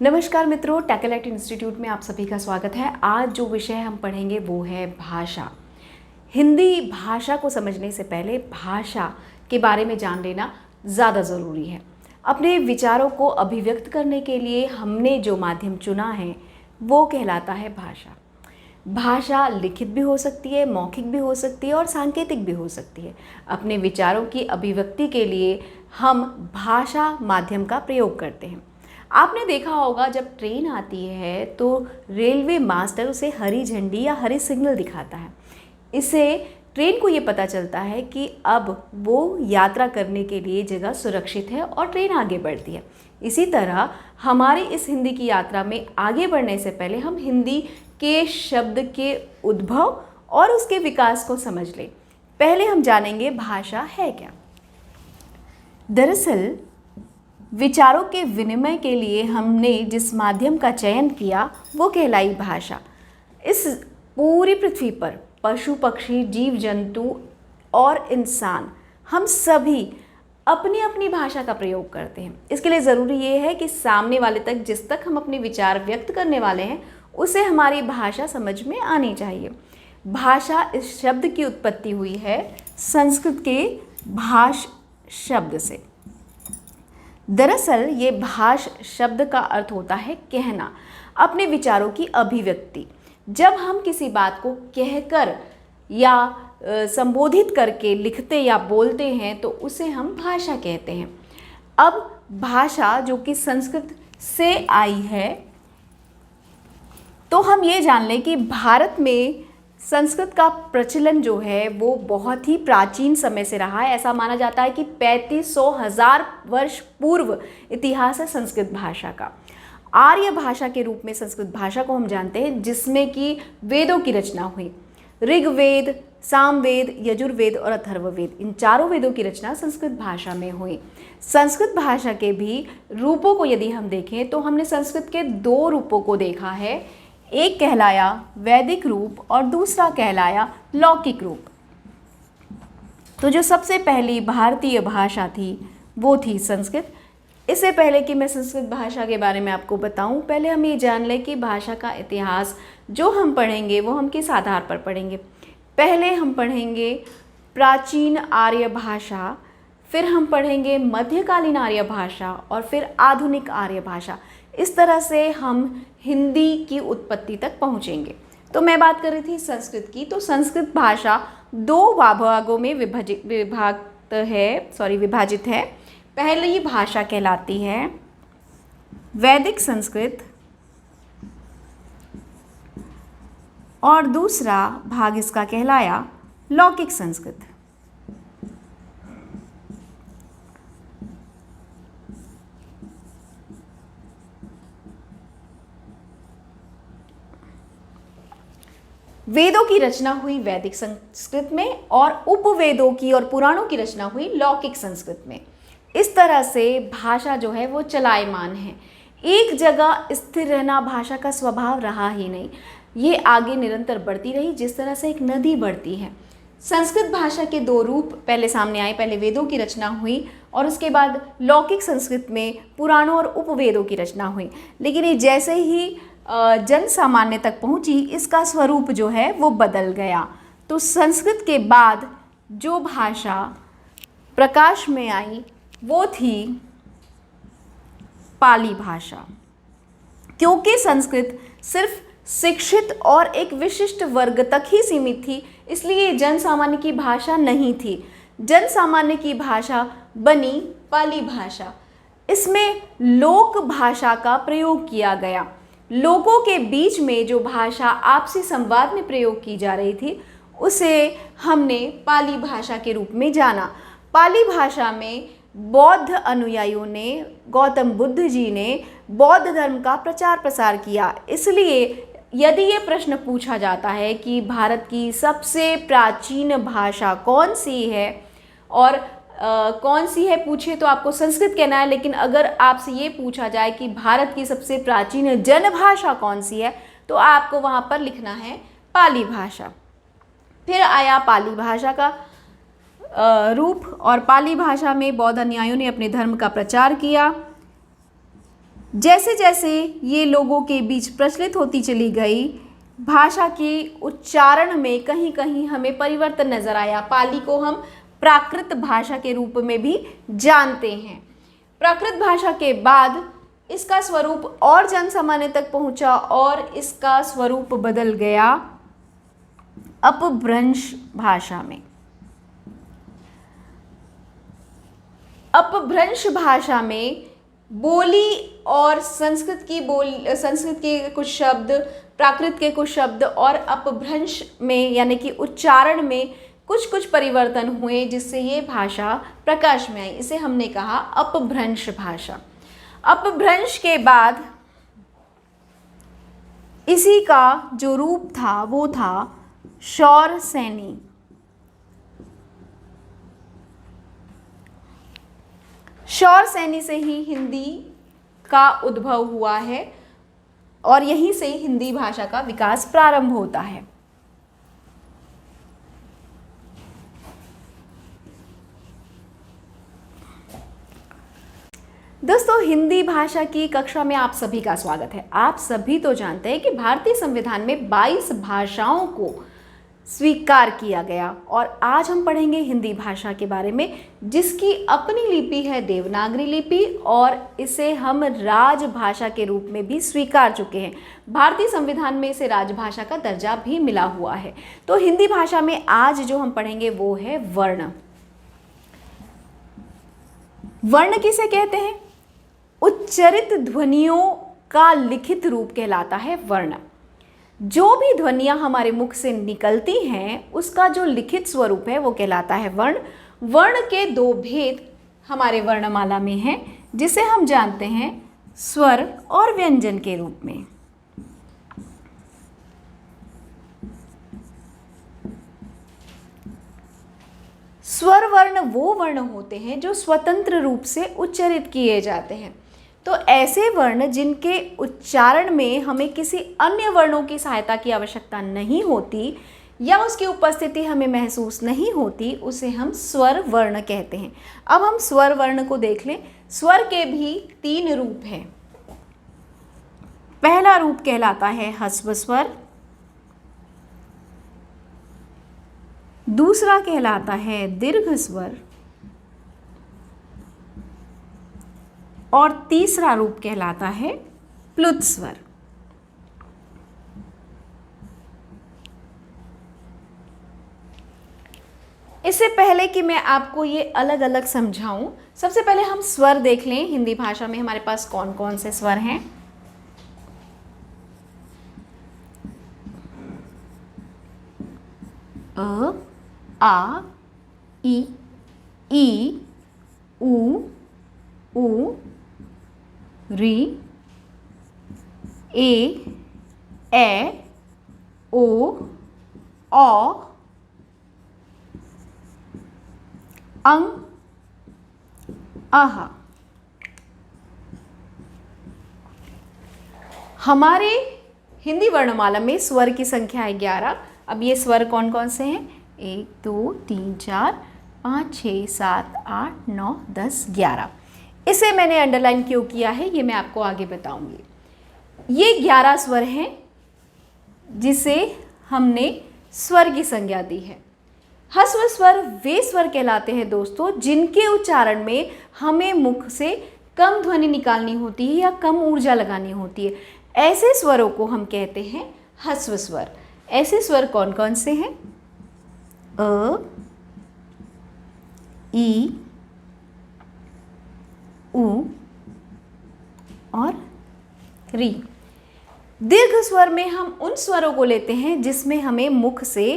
नमस्कार मित्रों, tackle institute में आप सभी का स्वागत है। आज जो विषय हम पढ़ेंगे वो है भाषा। हिंदी भाषा को समझने से पहले भाषा के बारे में जान लेना ज़्यादा ज़रूरी है। अपने विचारों को अभिव्यक्त करने के लिए हमने जो माध्यम चुना है वो कहलाता है भाषा। भाषा लिखित भी हो सकती है, मौखिक भी हो सकती है और सांकेतिक भी हो सकती है। अपने विचारों की अभिव्यक्ति के लिए हम भाषा माध्यम का प्रयोग करते हैं। आपने देखा होगा जब ट्रेन आती है तो रेलवे मास्टर उसे हरी झंडी या हरी सिग्नल दिखाता है। इससे ट्रेन को ये पता चलता है कि अब वो यात्रा करने के लिए जगह सुरक्षित है और ट्रेन आगे बढ़ती है। इसी तरह हमारी इस हिंदी की यात्रा में आगे बढ़ने से पहले हम हिंदी के शब्द के उद्भव और उसके विकास को समझ लें। पहले हम जानेंगे भाषा है क्या। दरअसल विचारों के विनिमय के लिए हमने जिस माध्यम का चयन किया वो कहलाई भाषा। इस पूरी पृथ्वी पर पशु पक्षी, जीव जंतु और इंसान हम सभी अपनी अपनी भाषा का प्रयोग करते हैं। इसके लिए ज़रूरी ये है कि सामने वाले तक जिस तक हम अपने विचार व्यक्त करने वाले हैं उसे हमारी भाषा समझ में आनी चाहिए। भाषा इस शब्द की उत्पत्ति हुई है संस्कृत के भाष शब्द से। दरअसल ये भाष शब्द का अर्थ होता है कहना, अपने विचारों की अभिव्यक्ति। जब हम किसी बात को कहकर या संबोधित करके लिखते या बोलते हैं तो उसे हम भाषा कहते हैं। अब भाषा जो कि संस्कृत से आई है, तो हम ये जान लें कि भारत में संस्कृत का प्रचलन जो है वो बहुत ही प्राचीन समय से रहा है। ऐसा माना जाता है कि 3500 वर्ष पूर्व इतिहास है संस्कृत भाषा का। आर्य भाषा के रूप में संस्कृत भाषा को हम जानते हैं, जिसमें कि वेदों की रचना हुई। ऋग्वेद, सामवेद, यजुर्वेद और अथर्ववेद, इन चारों वेदों की रचना संस्कृत भाषा में हुई। संस्कृत भाषा के भी रूपों को यदि हम देखें तो हमने संस्कृत के 2 रूपों को देखा है। एक कहलाया वैदिक रूप और दूसरा कहलाया लौकिक रूप। तो जो सबसे पहली भारतीय भाषा थी वो थी संस्कृत। इससे पहले कि मैं संस्कृत भाषा के बारे में आपको बताऊं, पहले हम ये जान लें कि भाषा का इतिहास जो हम पढ़ेंगे वो हम किस आधार पर पढ़ेंगे। पहले हम पढ़ेंगे प्राचीन आर्य भाषा, फिर हम पढ़ेंगे मध्यकालीन आर्य भाषा और फिर आधुनिक आर्य भाषा। इस तरह से हम हिंदी की उत्पत्ति तक पहुँचेंगे। तो मैं बात कर रही थी संस्कृत की। तो संस्कृत भाषा 2 भागों में विभाजित है। पहली भाषा कहलाती है वैदिक संस्कृत और दूसरा भाग इसका कहलाया लौकिक संस्कृत। वेदों की रचना हुई वैदिक संस्कृत में और उपवेदों की और पुराणों की रचना हुई लौकिक संस्कृत में। इस तरह से भाषा जो है वो चलायमान है। एक जगह स्थिर रहना भाषा का स्वभाव रहा ही नहीं, ये आगे निरंतर बढ़ती रही जिस तरह से एक नदी बढ़ती है। संस्कृत भाषा के 2 रूप पहले सामने आए। पहले वेदों की रचना हुई और उसके बाद लौकिक संस्कृत में पुराणों और उपवेदों की रचना हुई। लेकिन ये जैसे ही जन सामान्य तक पहुंची, इसका स्वरूप जो है वो बदल गया। तो संस्कृत के बाद जो भाषा प्रकाश में आई वो थी पाली भाषा। क्योंकि संस्कृत सिर्फ शिक्षित और एक विशिष्ट वर्ग तक ही सीमित थी, इसलिए जन सामान्य की भाषा नहीं थी। जन सामान्य की भाषा बनी पाली भाषा। इसमें लोक भाषा का प्रयोग किया गया। लोगों के बीच में जो भाषा आपसी संवाद में प्रयोग की जा रही थी उसे हमने पाली भाषा के रूप में जाना। पाली भाषा में बौद्ध अनुयायियों ने, गौतम बुद्ध जी ने बौद्ध धर्म का प्रचार प्रसार किया। इसलिए यदि ये प्रश्न पूछा जाता है कि भारत की सबसे प्राचीन भाषा कौन सी है और कौन सी है पूछे तो आपको संस्कृत कहना है। लेकिन अगर आपसे ये पूछा जाए कि भारत की सबसे प्राचीन जनभाषा कौन सी है तो आपको वहाँ पर लिखना है पाली भाषा। फिर आया पाली भाषा का रूप और पाली भाषा में बौद्ध अनुयायियों ने अपने धर्म का प्रचार किया। जैसे जैसे ये लोगों के बीच प्रचलित होती चली गई, भाषा के उच्चारण में कहीं कहीं हमें परिवर्तन नजर आया। पाली को हम प्राकृत भाषा के रूप में भी जानते हैं। प्राकृत भाषा के बाद इसका स्वरूप और जन सामान्य तक पहुंचा और इसका स्वरूप बदल गया अपभ्रंश भाषा में। अपभ्रंश भाषा में बोली और संस्कृत के कुछ शब्द, प्राकृत के कुछ शब्द और अपभ्रंश में यानी कि उच्चारण में कुछ कुछ परिवर्तन हुए, जिससे ये भाषा प्रकाश में आई। इसे हमने कहा अपभ्रंश भाषा। अपभ्रंश के बाद इसी का जो रूप था वो था शौरसेनी। शौरसेनी से ही हिंदी का उद्भव हुआ है और यहीं से हिंदी भाषा का विकास प्रारंभ होता है। दोस्तों, हिंदी भाषा की कक्षा में आप सभी का स्वागत है। आप सभी तो जानते हैं कि भारतीय संविधान में 22 भाषाओं को स्वीकार किया गया और आज हम पढ़ेंगे हिंदी भाषा के बारे में, जिसकी अपनी लिपि है देवनागरी लिपि और इसे हम राजभाषा के रूप में भी स्वीकार चुके हैं। भारतीय संविधान में इसे राजभाषा का दर्जा भी मिला हुआ है। तो हिंदी भाषा में आज जो हम पढ़ेंगे वो है वर्ण। वर्ण किसे कहते हैं? उच्चरित ध्वनियों का लिखित रूप कहलाता है वर्ण। जो भी ध्वनियाँ हमारे मुख से निकलती हैं उसका जो लिखित स्वरूप है वो कहलाता है वर्ण। वर्ण के दो भेद हमारे वर्णमाला में हैं, जिसे हम जानते हैं स्वर और व्यंजन के रूप में। स्वर वर्ण वो वर्ण होते हैं जो स्वतंत्र रूप से उच्चरित किए जाते हैं। तो ऐसे वर्ण जिनके उच्चारण में हमें किसी अन्य वर्णों की सहायता की आवश्यकता नहीं होती या उसकी उपस्थिति हमें महसूस नहीं होती, उसे हम स्वर वर्ण कहते हैं। अब हम स्वर वर्ण को देख लें। स्वर के भी 3 रूप हैं। पहला रूप कहलाता है ह्रस्व स्वर, दूसरा कहलाता है दीर्घ स्वर और तीसरा रूप कहलाता है प्लुत स्वर। इससे पहले कि मैं आपको ये अलग अलग समझाऊं, सबसे पहले हम स्वर देख लें। हिंदी भाषा में हमारे पास कौन कौन से स्वर हैं? अ, आ, ई, उ, री, ए, ओ, अंग, आहा। हमारे हिंदी वर्णमाला में स्वर की संख्या है 11। अब ये स्वर कौन कौन से हैं? 1 2 3 4 5 6 7 8 9 10 11। इसे मैंने अंडरलाइन क्यों किया है ये मैं आपको आगे बताऊंगी। ये 11 स्वर हैं जिसे हमने स्वर की संज्ञा दी है। ह्रस्व स्वर वे स्वर कहलाते हैं दोस्तों जिनके उच्चारण में हमें मुख से कम ध्वनि निकालनी होती है या कम ऊर्जा लगानी होती है। ऐसे स्वरों को हम कहते हैं ह्रस्व स्वर। ऐसे स्वर कौन कौन से हैं? अ, ई, उ और री। दीर्घ स्वर में हम उन स्वरों को लेते हैं जिसमें हमें मुख से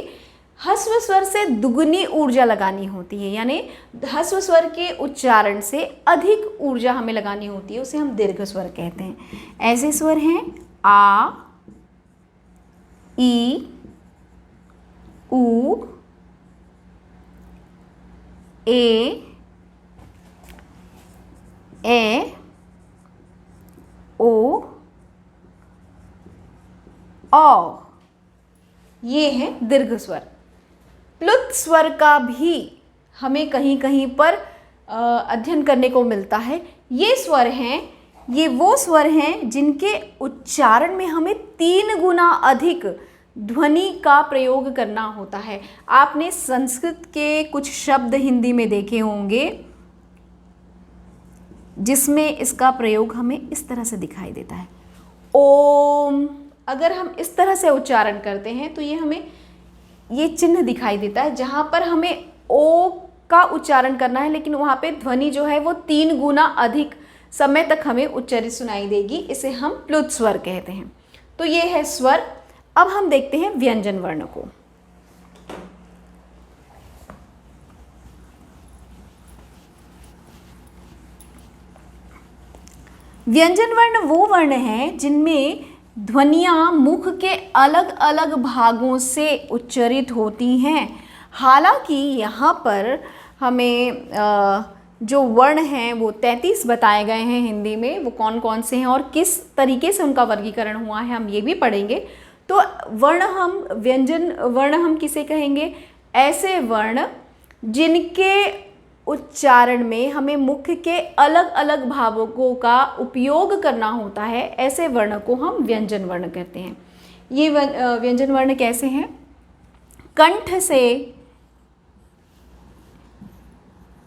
ह्रस्व स्वर से दुगनी ऊर्जा लगानी होती है, यानी ह्रस्व स्वर के उच्चारण से अधिक ऊर्जा हमें लगानी होती है, उसे हम दीर्घ स्वर कहते हैं। ऐसे स्वर हैं आ, ई, उ, ए, ओ, ये हैं दीर्घ स्वर। प्लुत स्वर का भी हमें कहीं कहीं पर अध्ययन करने को मिलता है। ये स्वर हैं ये वो स्वर हैं जिनके उच्चारण में हमें 3 गुना अधिक ध्वनि का प्रयोग करना होता है। आपने संस्कृत के कुछ शब्द हिंदी में देखे होंगे जिसमें इसका प्रयोग हमें इस तरह से दिखाई देता है, ओम। अगर हम इस तरह से उच्चारण करते हैं तो ये हमें ये चिन्ह दिखाई देता है जहाँ पर हमें ओ का उच्चारण करना है, लेकिन वहाँ पे ध्वनि जो है वो 3 गुना अधिक समय तक हमें उच्चारित सुनाई देगी। इसे हम प्लुत स्वर कहते हैं। तो ये है स्वर। अब हम देखते हैं व्यंजन वर्ण को। व्यंजन वर्ण वो वर्ण हैं जिनमें ध्वनियाँ मुख के अलग अलग भागों से उच्चारित होती हैं। हालांकि यहाँ पर हमें जो वर्ण हैं वो 33 बताए गए हैं हिंदी में। वो कौन कौन से हैं और किस तरीके से उनका वर्गीकरण हुआ है हम ये भी पढ़ेंगे। तो व्यंजन वर्ण हम किसे कहेंगे? ऐसे वर्ण जिनके उच्चारण में हमें मुख के अलग अलग भावों का उपयोग करना होता है, ऐसे वर्ण को हम व्यंजन वर्ण कहते हैं। ये व्यंजन वर्ण कैसे हैं? कंठ से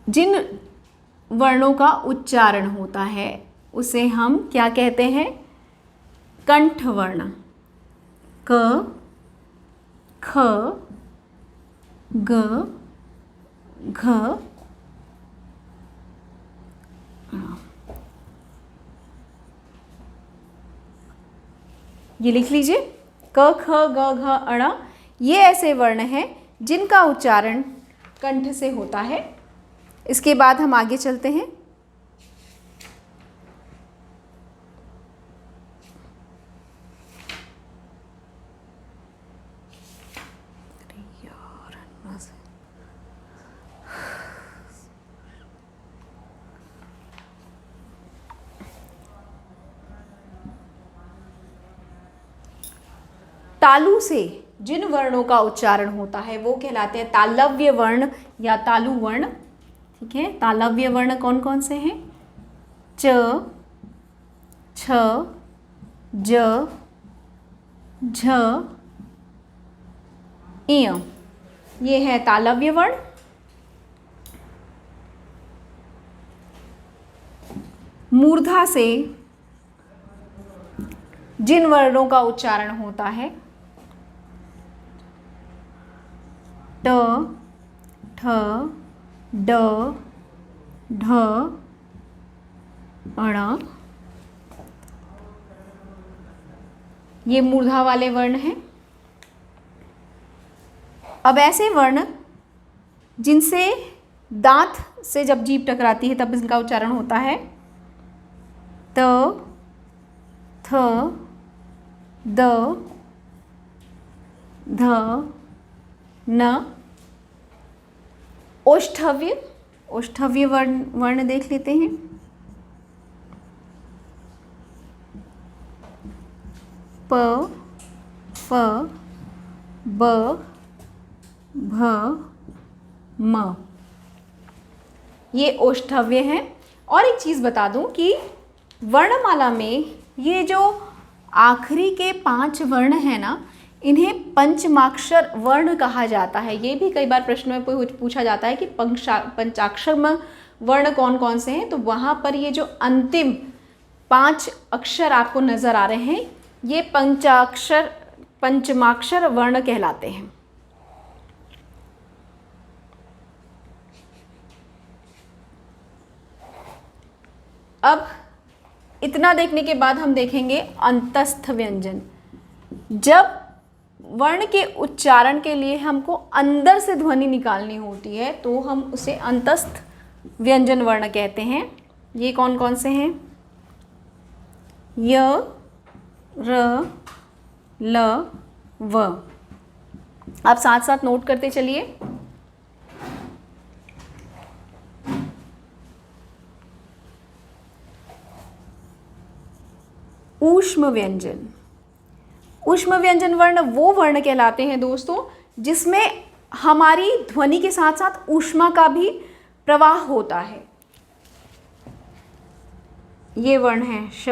जिन वर्णों का उच्चारण होता है उसे हम क्या कहते हैं? कंठ वर्ण। क, ख, ग, घ, ये लिख लीजिए, क, ख, ग, घ, अण। ये ऐसे वर्ण हैं जिनका उच्चारण कंठ से होता है। इसके बाद हम आगे चलते हैं। तालु से जिन वर्णों का उच्चारण होता है वो कहलाते हैं तालव्य वर्ण या तालु वर्ण। ठीक है, तालव्य वर्ण कौन कौन से हैं? च, छ, ज, झ, इय। ये है तालव्य वर्ण। मूर्धा से जिन वर्णों का उच्चारण होता है ट, ठ, ड, ढ, अण, ये मूर्धा वाले वर्ण हैं। अब ऐसे वर्ण जिनसे दांत से जब जीभ टकराती है तब इनका उच्चारण होता है त, थ, द, ध, न। ओष्ठव्य वर्ण देख लेते हैं। प, फ, ब, भ, म। ये ओष्ठव्य हैं। और एक चीज़ बता दूं कि वर्णमाला में ये जो आखिरी के 5 वर्ण हैं ना, इन्हें पंचमाक्षर वर्ण कहा जाता है। ये भी कई बार प्रश्न में पूछा जाता है कि पंचाक्षर वर्ण कौन कौन से हैं। तो वहाँ पर ये जो अंतिम 5 अक्षर आपको नज़र आ रहे हैं ये पंचमाक्षर वर्ण कहलाते हैं। अब इतना देखने के बाद हम देखेंगे अंतस्थ व्यंजन। जब वर्ण के उच्चारण के लिए हमको अंदर से ध्वनि निकालनी होती है तो हम उसे अंतस्थ व्यंजन वर्ण कहते हैं। ये कौन कौन से हैं? य, र, ल, व। आप साथ साथ नोट करते चलिए। ऊष्म व्यंजन। ऊष्म व्यंजन वर्ण वो वर्ण कहलाते हैं दोस्तों जिसमें हमारी ध्वनि के साथ साथ ऊष्मा का भी प्रवाह होता है। ये वर्ण है श,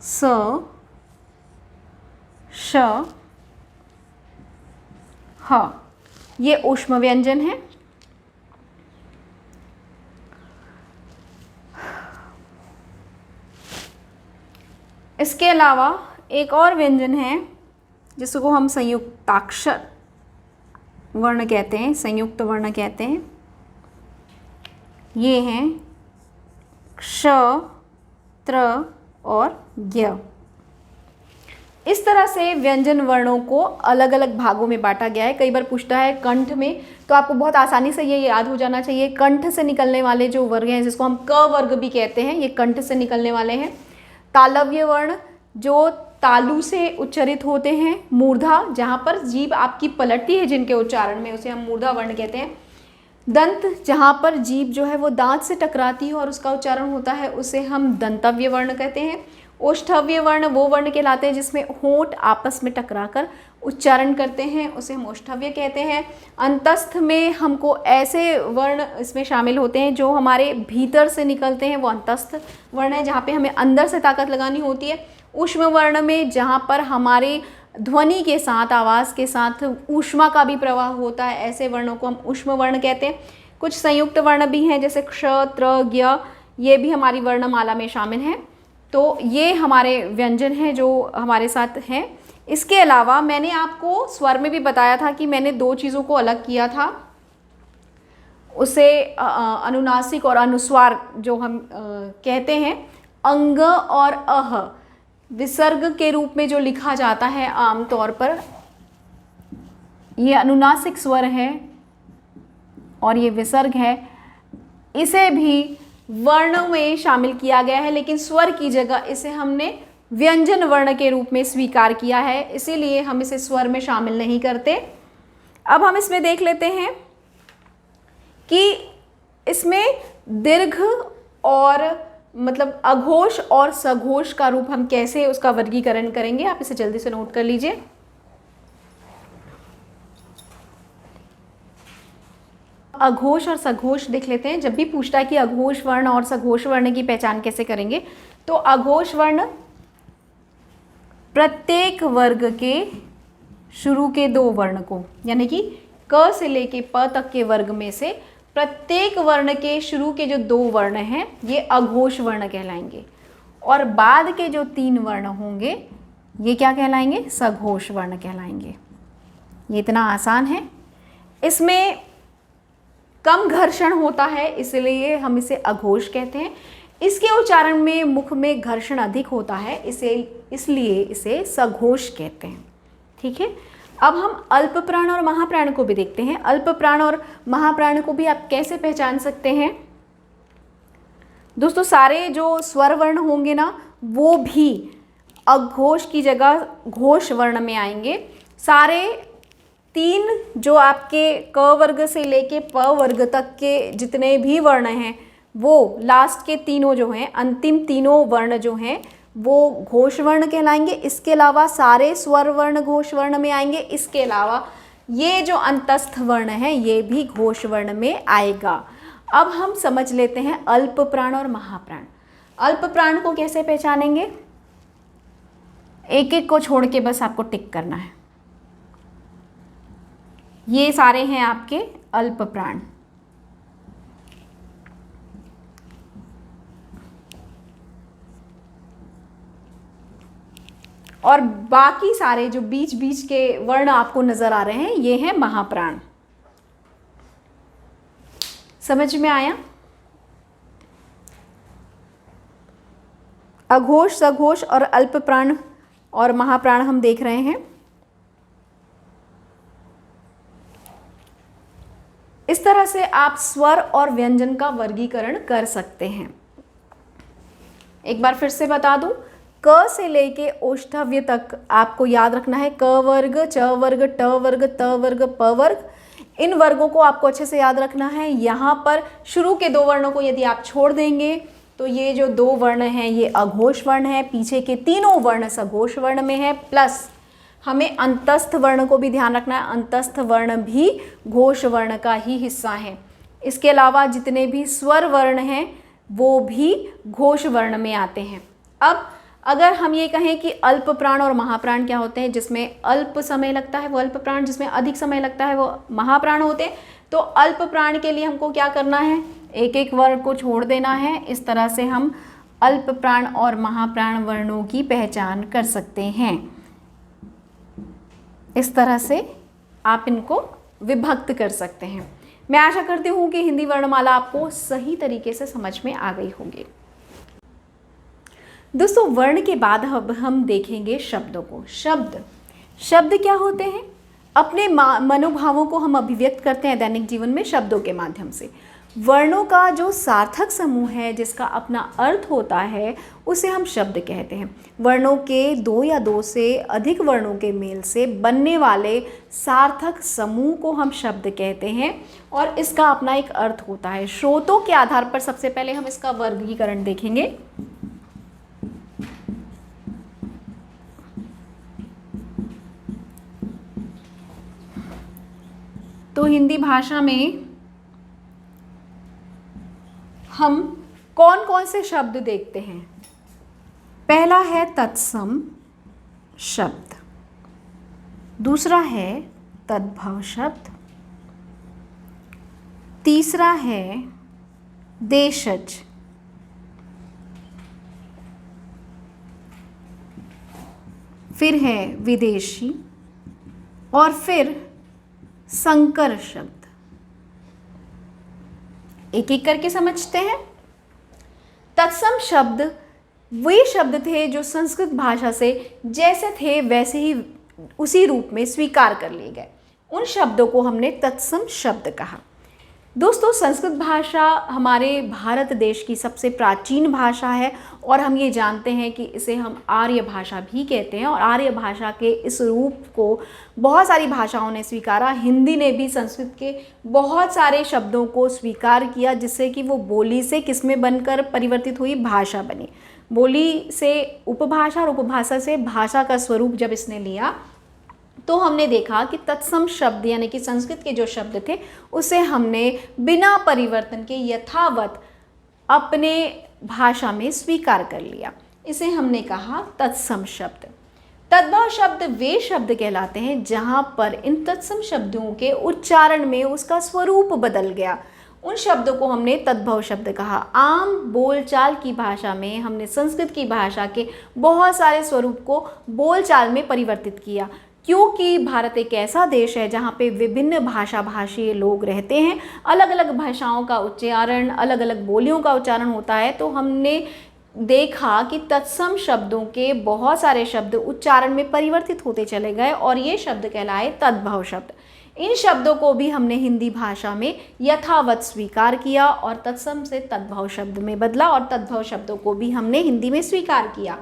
स, श, ह। ये ऊष्म व्यंजन है। इसके अलावा एक और व्यंजन है जिसको हम संयुक्ताक्षर वर्ण कहते हैं, संयुक्त वर्ण कहते हैं। ये हैं क्ष, त्र और ज्ञ। इस तरह से व्यंजन वर्णों को अलग अलग भागों में बांटा गया है। कई बार पूछता है कंठ में, तो आपको बहुत आसानी से ये याद हो जाना चाहिए। कंठ से निकलने वाले जो वर्ग हैं, जिसको हम क वर्ग भी कहते हैं, ये कंठ से निकलने वाले हैं। तालव्य वर्ण जो तालु से उच्चारित होते हैं। मूर्धा, जहाँ पर जीभ आपकी पलटती है जिनके उच्चारण में, उसे हम मूर्धा वर्ण कहते हैं। दंत, जहाँ पर जीभ जो है वो दांत से टकराती है और उसका उच्चारण होता है, उसे हम दंतव्य वर्ण कहते हैं। ओष्ठव्य वर्ण वो वर्ण कहलाते हैं जिसमें होंठ आपस में टकराकर उच्चारण करते हैं, उसे हम ओष्ठव्य कहते हैं। अंतस्थ में हमको ऐसे वर्ण इसमें शामिल होते हैं जो हमारे भीतर से निकलते हैं, वो अंतस्थ वर्ण है, जहाँ पे हमें अंदर से ताकत लगानी होती है। ऊष्म वर्ण में जहाँ पर हमारे ध्वनि के साथ, आवाज़ के साथ ऊष्मा का भी प्रवाह होता है, ऐसे वर्णों को हम ऊष्म वर्ण कहते हैं। कुछ संयुक्त वर्ण भी हैं जैसे क्ष, त्र, ज्ञ, ये भी हमारी वर्णमाला में शामिल हैं। तो ये हमारे व्यंजन हैं जो हमारे साथ हैं। इसके अलावा मैंने आपको स्वर में भी बताया था कि मैंने दो चीज़ों को अलग किया था, उसे अनुनासिक और अनुस्वार जो हम कहते हैं। अंग और अह विसर्ग के रूप में जो लिखा जाता है आमतौर पर, ये अनुनासिक स्वर है और ये विसर्ग है। इसे भी वर्ण में शामिल किया गया है, लेकिन स्वर की जगह इसे हमने व्यंजन वर्ण के रूप में स्वीकार किया है, इसीलिए हम इसे स्वर में शामिल नहीं करते। अब हम इसमें देख लेते हैं कि इसमें दीर्घ और मतलब अघोष और सघोष का रूप हम कैसे उसका वर्गीकरण करेंगे, आप इसे जल्दी से नोट कर लीजिए। अघोष और सघोष देख लेते हैं। जब भी पूछता है कि अघोष वर्ण और सघोष वर्ण की पहचान कैसे करेंगे, तो अघोष वर्ण प्रत्येक वर्ग के शुरू के दो वर्ण को, यानी कि क से लेके प तक के वर्ग में से प्रत्येक वर्ण के शुरू के जो दो वर्ण हैं ये अघोष वर्ण कहलाएंगे, और बाद के जो तीन वर्ण होंगे ये क्या कहलाएंगे, सघोष वर्ण कहलाएंगे। ये इतना आसान है। इसमें कम घर्षण होता है, इसलिए हम इसे अघोष कहते हैं। इसके उच्चारण में मुख में घर्षण अधिक होता है, इसलिए इसे सघोष कहते हैं। ठीक है। अब हम अल्प प्राण और महाप्राण को भी देखते हैं। अल्प प्राण और महाप्राण को भी आप कैसे पहचान सकते हैं दोस्तों? सारे जो स्वर वर्ण होंगे ना, वो भी अघोष की जगह घोष वर्ण में आएंगे। सारे तीन जो आपके क वर्ग से लेके प वर्ग तक के जितने भी वर्ण हैं, वो लास्ट के तीनों जो हैं, अंतिम तीनों वर्ण जो हैं, वो घोष वर्ण कहलाएंगे। इसके अलावा सारे स्वर वर्ण घोष वर्ण में आएंगे। इसके अलावा ये जो अंतस्थ वर्ण है ये भी घोष वर्ण में आएगा। अब हम समझ लेते हैं अल्प प्राण और महाप्राण। अल्प प्राण को कैसे पहचानेंगे? एक एक को छोड़ के बस आपको टिक करना है। ये सारे हैं आपके अल्प प्राण। और बाकी सारे जो बीच बीच के वर्ण आपको नजर आ रहे हैं ये हैं महाप्राण। समझ में आया? अघोष, सघोष और अल्प प्राण और महाप्राण हम देख रहे हैं। इस तरह से आप स्वर और व्यंजन का वर्गीकरण कर सकते हैं। एक बार फिर से बता दूं, क से लेके ओष्ठव्य तक आपको याद रखना है। क वर्ग, च वर्ग, ट वर्ग, त वर्ग, प वर्ग, इन वर्गों को आपको अच्छे से याद रखना है। यहाँ पर शुरू के दो वर्णों को यदि आप छोड़ देंगे तो ये जो दो वर्ण हैं ये अघोष वर्ण है, पीछे के तीनों वर्ण सघोष वर्ण में है। प्लस हमें अंतस्थ वर्ण को भी ध्यान रखना है, अंतस्थ वर्ण भी घोष वर्ण का ही हिस्सा है। इसके अलावा जितने भी स्वर वर्ण हैं वो भी घोष वर्ण में आते हैं। अब अगर हम ये कहें कि अल्प प्राण और महाप्राण क्या होते हैं, जिसमें अल्प समय लगता है वो अल्प प्राण, जिसमें अधिक समय लगता है वो महाप्राण होते हैं। तो अल्प प्राण के लिए हमको क्या करना है, एक एक वर्ण को छोड़ देना है। इस तरह से हम अल्प प्राण और महाप्राण वर्णों की पहचान कर सकते हैं। इस तरह से आप इनको विभक्त कर सकते हैं। मैं आशा करती हूँ कि हिंदी वर्णमाला आपको सही तरीके से समझ में आ गई होगी। दोस्तों, वर्ण के बाद अब हम देखेंगे शब्दों को। शब्द क्या होते हैं? अपने मनोभावों को हम अभिव्यक्त करते हैं दैनिक जीवन में शब्दों के माध्यम से। वर्णों का जो सार्थक समूह है, जिसका अपना अर्थ होता है, उसे हम शब्द कहते हैं। वर्णों के दो या दो से अधिक वर्णों के मेल से बनने वाले सार्थक समूह को हम शब्द कहते हैं और इसका अपना एक अर्थ होता है। स्रोतों के आधार पर सबसे पहले हम इसका वर्गीकरण देखेंगे। तो हिंदी भाषा में हम कौन कौन से शब्द देखते हैं? पहला है तत्सम शब्द, दूसरा है तद्भव शब्द, तीसरा है देशज, फिर है विदेशी और फिर संकर शब्द। एक एक करके समझते हैं। तत्सम शब्द वे शब्द थे जो संस्कृत भाषा से जैसे थे वैसे ही उसी रूप में स्वीकार कर लिए गए। उन शब्दों को हमने तत्सम शब्द कहा। दोस्तों, संस्कृत भाषा हमारे भारत देश की सबसे प्राचीन भाषा है और हम ये जानते हैं कि इसे हम आर्य भाषा भी कहते हैं और आर्य भाषा के इस रूप को बहुत सारी भाषाओं ने स्वीकारा। हिंदी ने भी संस्कृत के बहुत सारे शब्दों को स्वीकार किया, जिससे कि वो बोली से किसमें बनकर परिवर्तित हुई, भाषा बनी। बोली से उपभाषा और उपभाषा से भाषा का स्वरूप जब इसने लिया तो हमने देखा कि तत्सम शब्द यानी कि संस्कृत के जो शब्द थे उसे हमने बिना परिवर्तन के यथावत अपने भाषा में स्वीकार कर लिया। इसे हमने कहा तत्सम शब्द। तद्भव शब्द वे शब्द कहलाते हैं जहाँ पर इन तत्सम शब्दों के उच्चारण में उसका स्वरूप बदल गया। उन शब्दों को हमने तद्भव शब्द कहा। आम बोलचाल की भाषा में हमने संस्कृत की भाषा के बहुत सारे स्वरूप को बोलचाल में परिवर्तित किया, क्योंकि भारत एक ऐसा देश है जहाँ पे विभिन्न भाषा भाषीय लोग रहते हैं। अलग अलग भाषाओं का उच्चारण, अलग अलग बोलियों का उच्चारण होता है। तो हमने देखा कि तत्सम शब्दों के बहुत सारे शब्द उच्चारण में परिवर्तित होते चले गए और ये शब्द कहलाए तद्भव शब्द। इन शब्दों को भी हमने हिंदी भाषा में यथावत स्वीकार किया और तत्सम से तद्भव शब्द में बदला और तद्भव शब्दों को भी हमने हिंदी में स्वीकार किया।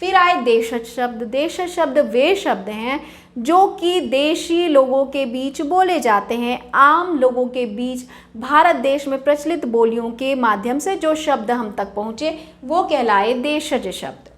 फिर आए देशज शब्द। देशज शब्द वे शब्द हैं जो कि देशी लोगों के बीच बोले जाते हैं। आम लोगों के बीच भारत देश में प्रचलित बोलियों के माध्यम से जो शब्द हम तक पहुँचे वो कहलाए देशज शब्द।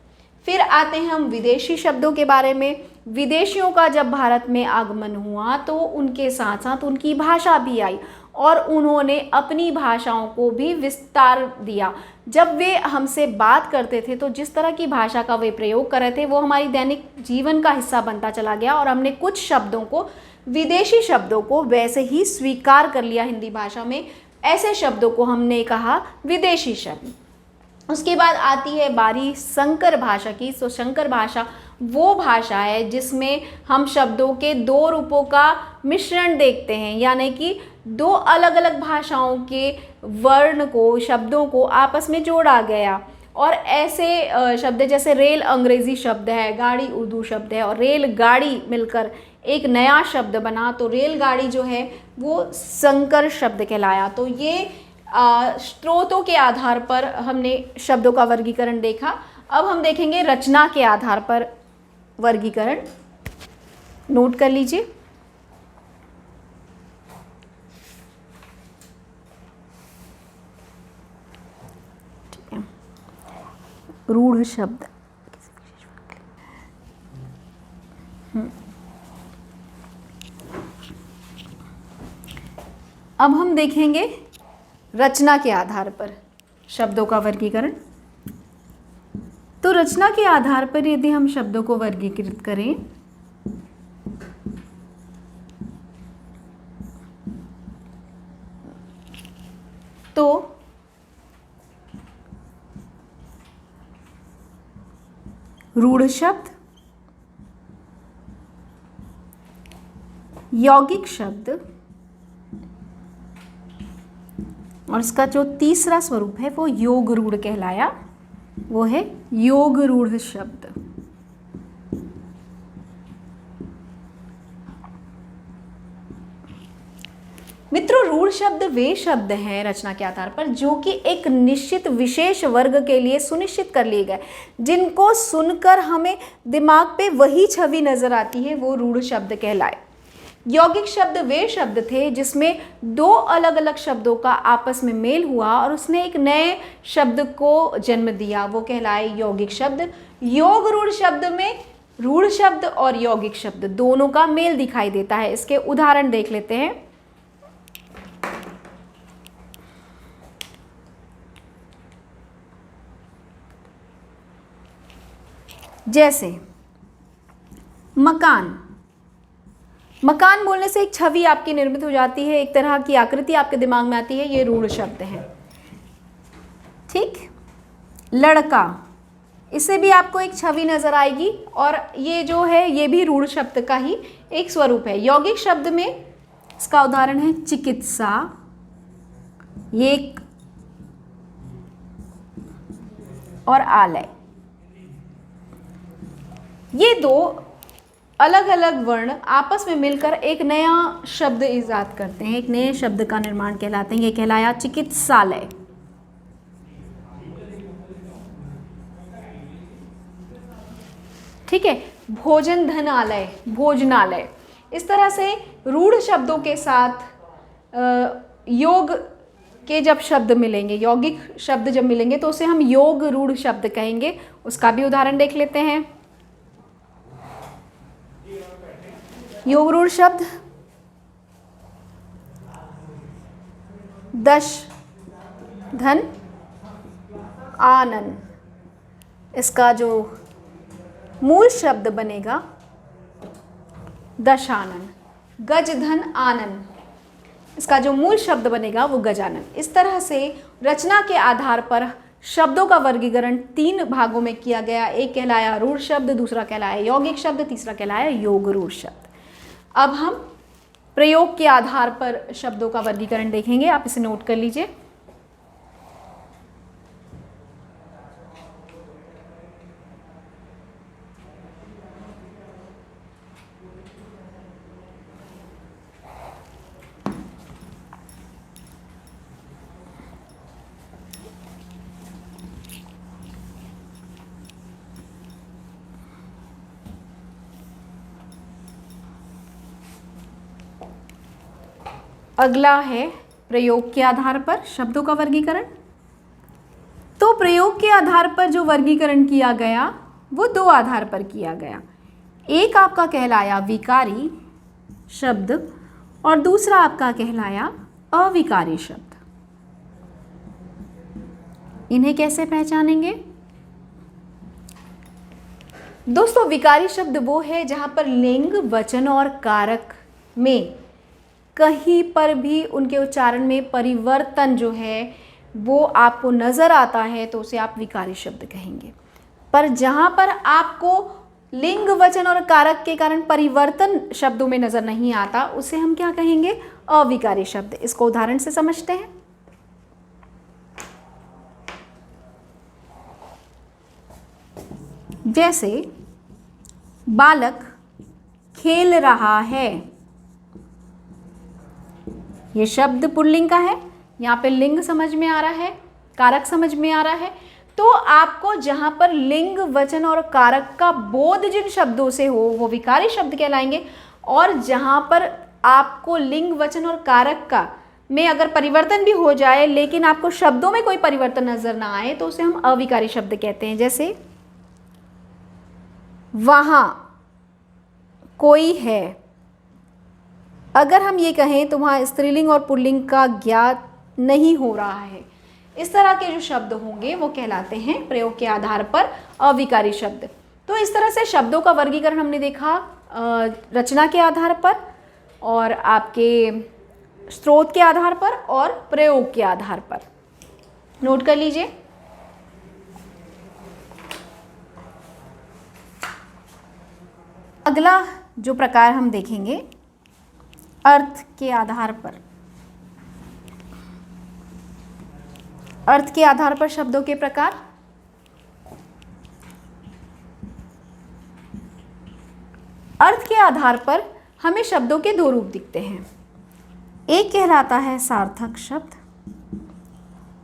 फिर आते हैं हम विदेशी शब्दों के बारे में। विदेशियों का जब भारत में आगमन हुआ तो उनके साथ साथ उनकी भाषा भी आई और उन्होंने अपनी भाषाओं को भी विस्तार दिया। जब वे हमसे बात करते थे तो जिस तरह की भाषा का वे प्रयोग कर रहे थे वो हमारी दैनिक जीवन का हिस्सा बनता चला गया और हमने कुछ शब्दों को, विदेशी शब्दों को वैसे ही स्वीकार कर लिया हिंदी भाषा में। ऐसे शब्दों को हमने कहा विदेशी शब्द। उसके बाद आती है बारी संकर भाषा की। तो संकर भाषा वो भाषा है जिसमें हम शब्दों के दो रूपों का मिश्रण देखते हैं, यानी कि दो अलग अलग भाषाओं के वर्ण को, शब्दों को आपस में जोड़ा गया। और ऐसे शब्द जैसे रेल अंग्रेज़ी शब्द है, गाड़ी उर्दू शब्द है और रेल गाड़ी मिलकर एक नया शब्द बना, तो रेलगाड़ी जो है वो संकर शब्द कहलाया। तो ये स्रोतों के आधार पर हमने शब्दों का वर्गीकरण देखा। अब हम देखेंगे रचना के आधार पर वर्गीकरण। नोट कर लीजिए। रूढ़ शब्द, अब हम देखेंगे रचना के आधार पर। शब्दों का वर्गीकरण। तो रचना के आधार पर यदि हम शब्दों को वर्गीकृत करें तो रूढ़ शब्द, यौगिक शब्द और इसका जो तीसरा स्वरूप है वो योग रूढ़ कहलाया, वो है योग रूढ़ शब्द। मित्रों, रूढ़ शब्द वे शब्द हैं रचना के आधार पर जो कि एक निश्चित विशेष वर्ग के लिए सुनिश्चित कर लिए गए, जिनको सुनकर हमें दिमाग पे वही छवि नजर आती है, वो रूढ़ शब्द कहलाए। यौगिक शब्द वे शब्द थे जिसमें दो अलग अलग शब्दों का आपस में मेल हुआ और उसने एक नए शब्द को जन्म दिया, वो कहलाए यौगिक शब्द। योग रूढ़ शब्द में रूढ़ शब्द और यौगिक शब्द दोनों का मेल दिखाई देता है। इसके उदाहरण देख लेते हैं। जैसे मकान। मकान बोलने से एक छवि आपकी निर्मित हो जाती है, एक तरह की आकृति आपके दिमाग में आती है, ये रूढ़ शब्द है। ठीक। लड़का, इससे भी आपको एक छवि नजर आएगी और ये जो है ये भी रूढ़ शब्द का ही एक स्वरूप है। यौगिक शब्द में इसका उदाहरण है चिकित्सा, ये एक और आलय। ये दो अलग अलग वर्ण आपस में मिलकर एक नया शब्द इजाद करते हैं, एक नए शब्द का निर्माण कहलाते हैं। ये कहलाया चिकित्सालय। ठीक है। भोजन धनालय, भोजनालय। इस तरह से रूढ़ शब्दों के साथ योग के जब शब्द मिलेंगे, यौगिक शब्द जब मिलेंगे तो उसे हम योग रूढ़ शब्द कहेंगे। उसका भी उदाहरण देख लेते हैं। योग रूढ़ शब्द दश धन आनन, इसका जो मूल शब्द बनेगा दशानन। गज धन आनन, इसका जो मूल शब्द बनेगा वो गजानन। इस तरह से रचना के आधार पर शब्दों का वर्गीकरण तीन भागों में किया गया। एक कहलाया रूढ़ शब्द, दूसरा कहलाया यौगिक शब्द, तीसरा कहलाया योग रूढ़ शब्द। अब हम प्रयोग के आधार पर शब्दों का वर्गीकरण देखेंगे। आप इसे नोट कर लीजिए। अगला है प्रयोग के आधार पर शब्दों का वर्गीकरण। तो प्रयोग के आधार पर जो वर्गीकरण किया गया वो दो आधार पर किया गया। एक आपका कहलाया विकारी शब्द और दूसरा आपका कहलाया अविकारी शब्द। इन्हें कैसे पहचानेंगे? दोस्तों, विकारी शब्द वो है जहां पर लिंग, वचन और कारक में कहीं पर भी उनके उच्चारण में परिवर्तन जो है वो आपको नज़र आता है तो उसे आप विकारी शब्द कहेंगे। पर जहाँ पर आपको लिंग, वचन और कारक के कारण परिवर्तन शब्दों में नज़र नहीं आता उसे हम क्या कहेंगे? अविकारी शब्द। इसको उदाहरण से समझते हैं। जैसे बालक खेल रहा है, ये शब्द पुल्लिंग का है, यहाँ पे लिंग समझ में आ रहा है, कारक समझ में आ रहा है। तो आपको जहाँ पर लिंग, वचन और कारक का बोध जिन शब्दों से हो वो विकारी शब्द कहलाएंगे, और जहाँ पर आपको लिंग, वचन और कारक का में अगर परिवर्तन भी हो जाए लेकिन आपको शब्दों में कोई परिवर्तन नजर ना आए तो उसे हम अविकारी शब्द कहते हैं। जैसे वहाँ कोई है, अगर हम ये कहें तो वहाँ स्त्रीलिंग और पुल्लिंग का ज्ञात नहीं हो रहा है। इस तरह के जो शब्द होंगे वो कहलाते हैं प्रयोग के आधार पर अविकारी शब्द। तो इस तरह से शब्दों का वर्गीकरण हमने देखा रचना के आधार पर और आपके स्रोत के आधार पर और प्रयोग के आधार पर। नोट कर लीजिए। अगला जो प्रकार हम देखेंगे अर्थ के आधार पर। अर्थ के आधार पर शब्दों के प्रकार। अर्थ के आधार पर हमें शब्दों के दो रूप दिखते हैं। एक कहलाता है सार्थक शब्द,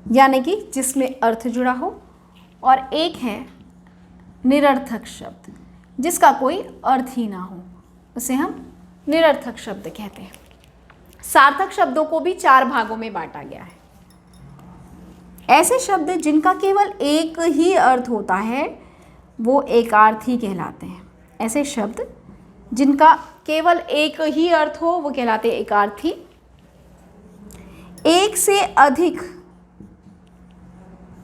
यानी कि जिसमें अर्थ जुड़ा हो, और एक है निरर्थक शब्द जिसका कोई अर्थ ही ना हो, उसे हम निरर्थक शब्द कहते हैं। सार्थक शब्दों को भी 4 भागों में बांटा गया है। ऐसे शब्द जिनका केवल एक ही अर्थ होता है वो एकार्थी कहलाते हैं। ऐसे शब्द जिनका केवल एक ही अर्थ हो वो कहलाते हैं एकार्थी। एक से अधिक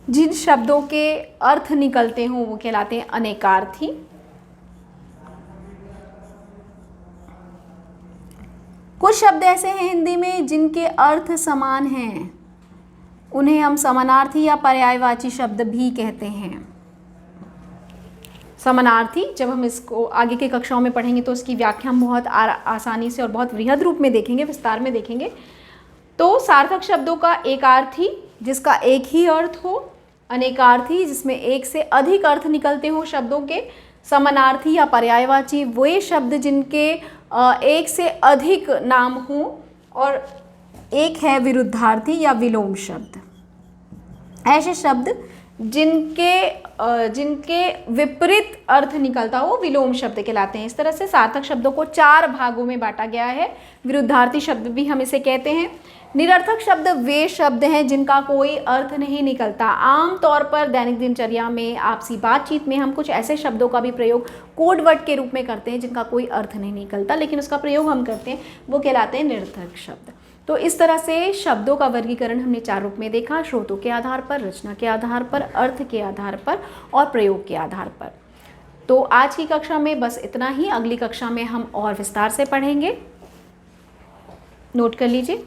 जिन शब्दों के अर्थ निकलते हों वो कहलाते हैं अनेकार्थी। कुछ शब्द ऐसे हैं हिंदी में जिनके अर्थ समान हैं, उन्हें हम समानार्थी या पर्यायवाची शब्द भी कहते हैं। समानार्थी जब हम इसको आगे के कक्षाओं में पढ़ेंगे तो इसकी व्याख्या हम बहुत आसानी से और बहुत वृहद रूप में देखेंगे, विस्तार में देखेंगे। तो सार्थक शब्दों का एकार्थी जिसका एक ही अर्थ हो, अनेकार्थी जिसमें एक से अधिक अर्थ निकलते हो शब्दों के, समानार्थी या पर्यायवाची वे शब्द जिनके एक से अधिक नाम हों, और एक है विरुद्धार्थी या विलोम शब्द। ऐसे शब्द जिनके विपरीत अर्थ निकलता हो विलोम शब्द कहलाते हैं। इस तरह से सार्थक शब्दों को 4 भागों में बांटा गया है। विरुद्धार्थी शब्द भी हम इसे कहते हैं। निरर्थक शब्द वे शब्द हैं जिनका कोई अर्थ नहीं निकलता। आम तौर पर दैनिक दिनचर्या में, आपसी बातचीत में हम कुछ ऐसे शब्दों का भी प्रयोग कोड वर्ड के रूप में करते हैं जिनका कोई अर्थ नहीं निकलता, लेकिन उसका प्रयोग हम करते हैं, वो कहलाते हैं निरर्थक शब्द। तो इस तरह से शब्दों का वर्गीकरण हमने 4 रूप में देखा, स्रोतों के आधार पर, रचना के आधार पर, अर्थ के आधार पर और प्रयोग के आधार पर। तो आज की कक्षा में बस इतना ही। अगली कक्षा में हम और विस्तार से पढ़ेंगे। नोट कर लीजिए।